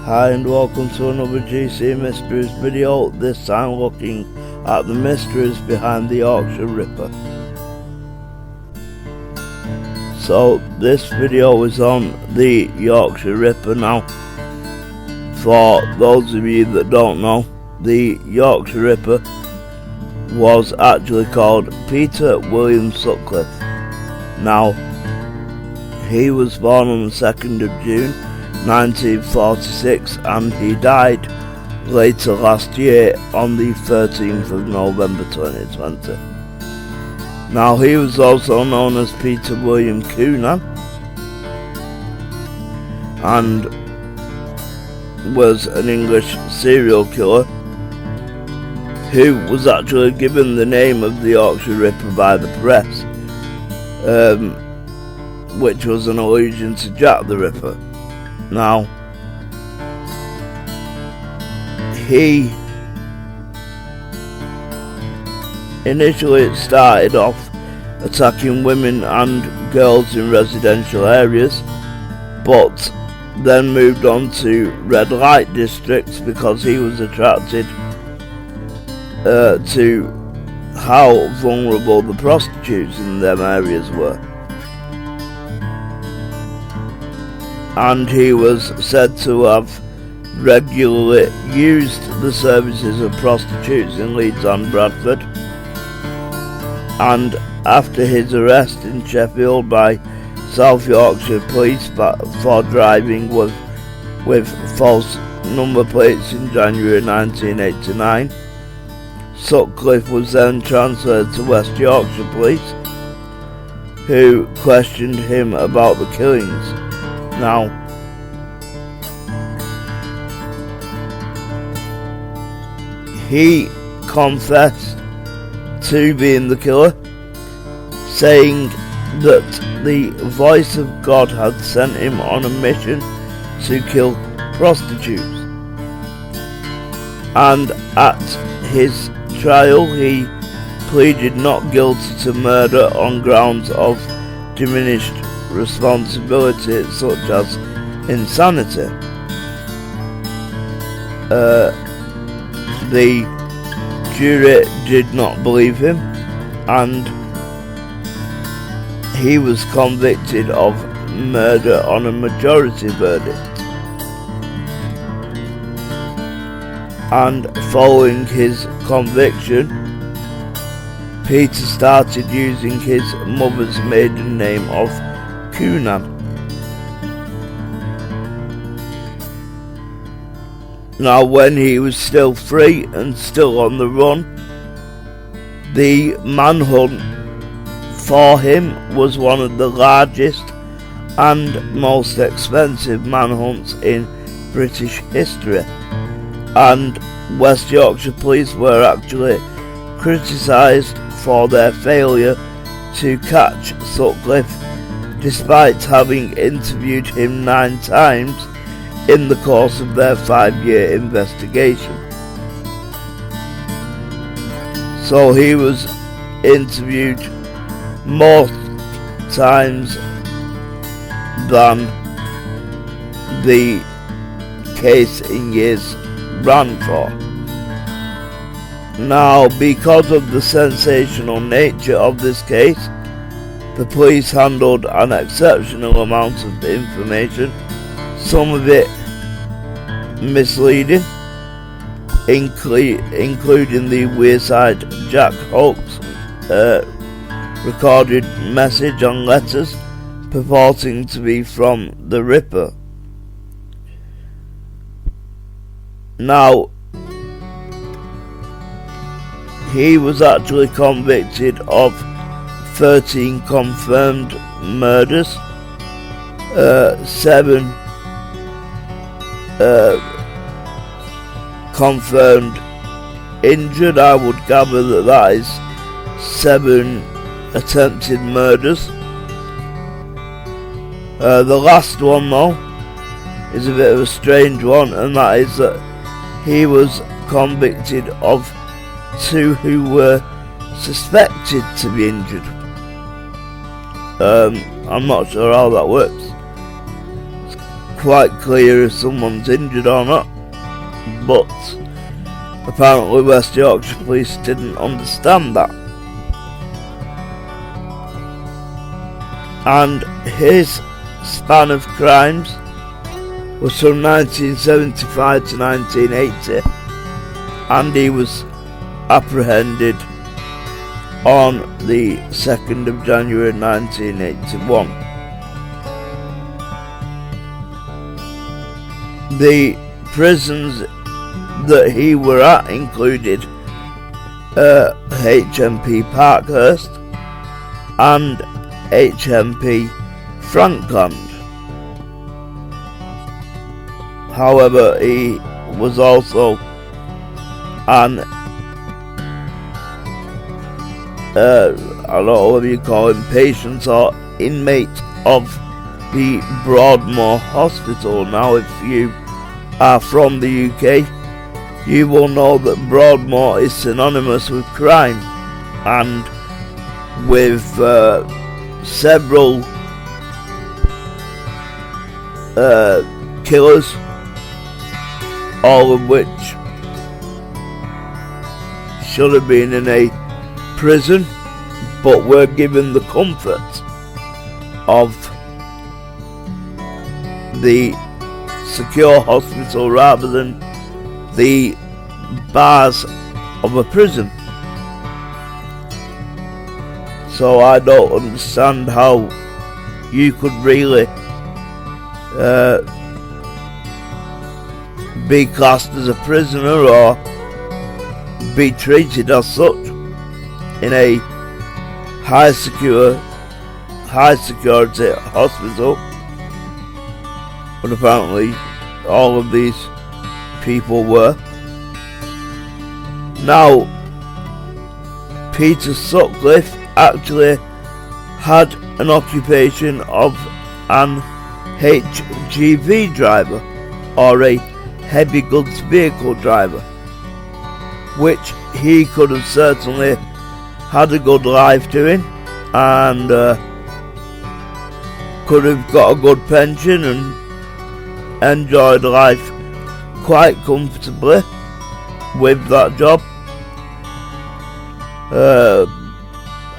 Hi and welcome to another GC Mysteries video, this time looking at the mysteries behind the Yorkshire Ripper. So this video is on the Yorkshire Ripper. Now, for those of you that don't know, the Yorkshire Ripper was actually called Peter William Sutcliffe. Now, he was born on the 2nd of June 1946 and he died later last year on the 13th of November 2020. Now, he was also known as Peter William Coonan and was an English serial killer who was actually given the name of the Yorkshire Ripper by the press, which was an allusion to Jack the Ripper. Now, he initially started off attacking women and girls in residential areas, but then moved on to red light districts because he was attracted to how vulnerable the prostitutes in them areas were. And he was said to have regularly used the services of prostitutes in Leeds and Bradford. And after his arrest in Sheffield by South Yorkshire Police for driving with false number plates in January 1989, Sutcliffe was then transferred to West Yorkshire Police, who questioned him about the killings. Now, he confessed to being the killer, saying that the voice of God had sent him on a mission to kill prostitutes. And at his trial, he pleaded not guilty to murder on grounds of diminished responsibility such as insanity. The jury did not believe him and he was convicted of murder on a majority verdict. And following his conviction, Peter started using his mother's maiden name of Coonan. Now, when he was still free and still on the run, the manhunt for him was one of the largest and most expensive manhunts in British history, and West Yorkshire Police were actually criticised for their failure to catch Sutcliffe, despite having interviewed him 9 times in the course of their 5-year investigation. So he was interviewed more times than the case in years ran for. Now, because of the sensational nature of this case, the police handled an exceptional amount of information, some of it misleading, including the Wearside Jack hoax recorded message on letters purporting to be from the Ripper. Now, he was actually convicted of 13 confirmed murders, 7 confirmed injured. I would gather that is 7 attempted murders. The last one, though, is a bit of a strange one, and that is that he was convicted of 2 who were suspected to be injured. I'm not sure how that works. quite clear if someone's injured or not, but apparently West Yorkshire Police didn't understand that. And his span of crimes was from 1975 to 1980, and he was apprehended on the 2nd of January 1981. The prisons that he were at included HMP Parkhurst and HMP Frankland. However, he was also an I don't know whether you call him patient or inmate of the Broadmoor Hospital. Now, if you are from the UK, you will know that Broadmoor is synonymous with crime and with several killers, all of which should have been in a prison, but were given the comfort of the secure hospital rather than the bars of a prison. So I don't understand how you could really be classed as a prisoner or be treated as such in a high security hospital, but apparently all of these people were. Now, Peter Sutcliffe actually had an occupation of an HGV driver, or a heavy goods vehicle driver, which he could have certainly had a good life doing, and could have got a good pension and enjoyed life quite comfortably with that job.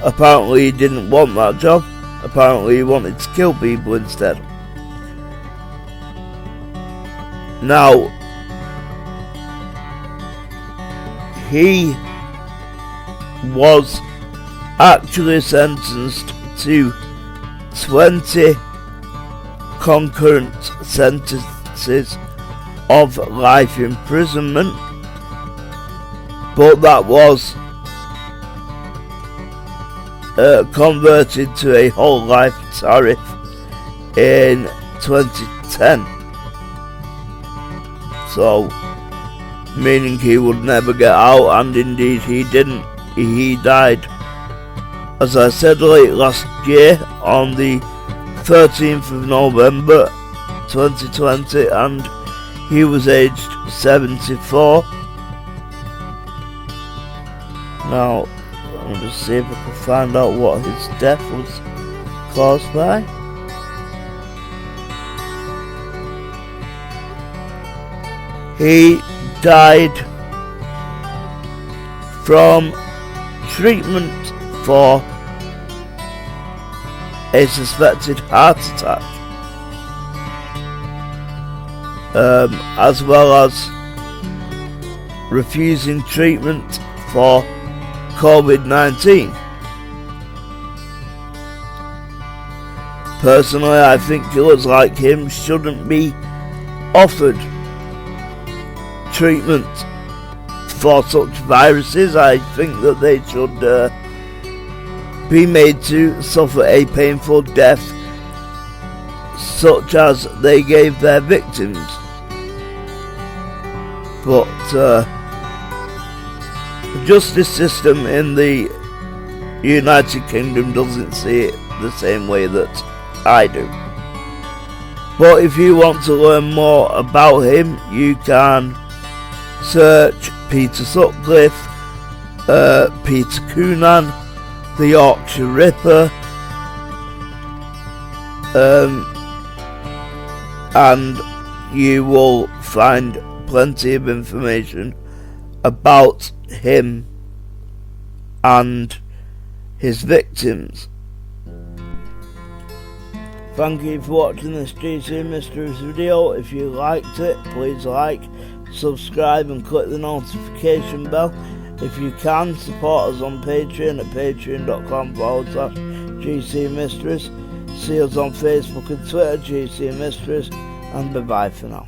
Apparently he didn't want that job. Apparently he wanted to kill people instead. Now, he was actually sentenced to 20 concurrent sentences of life imprisonment, but that was converted to a whole life tariff in 2010. So, meaning he would never get out, and indeed he didn't. He died, as I said, late last year on the 13th of November 2020, and he was aged 74. Now, I'll just see if I can find out what his death was caused by. He died from treatment for a suspected heart attack, as well as refusing treatment for COVID-19. Personally, I think killers like him shouldn't be offered treatment for such viruses. I think that they should be made to suffer a painful death such as they gave their victims. But the justice system in the United Kingdom doesn't see it the same way that I do. But if you want to learn more about him, you can search Peter Sutcliffe, Peter Coonan, the Yorkshire Ripper, and you will find plenty of information about him and his victims. Thank you for watching this GC Mysteries video. If you liked it, please like, subscribe and click the notification bell. If you can, support us on Patreon at patreon.com/GC Mysteries. See us on Facebook and Twitter, GC Mysteries, and bye bye for now.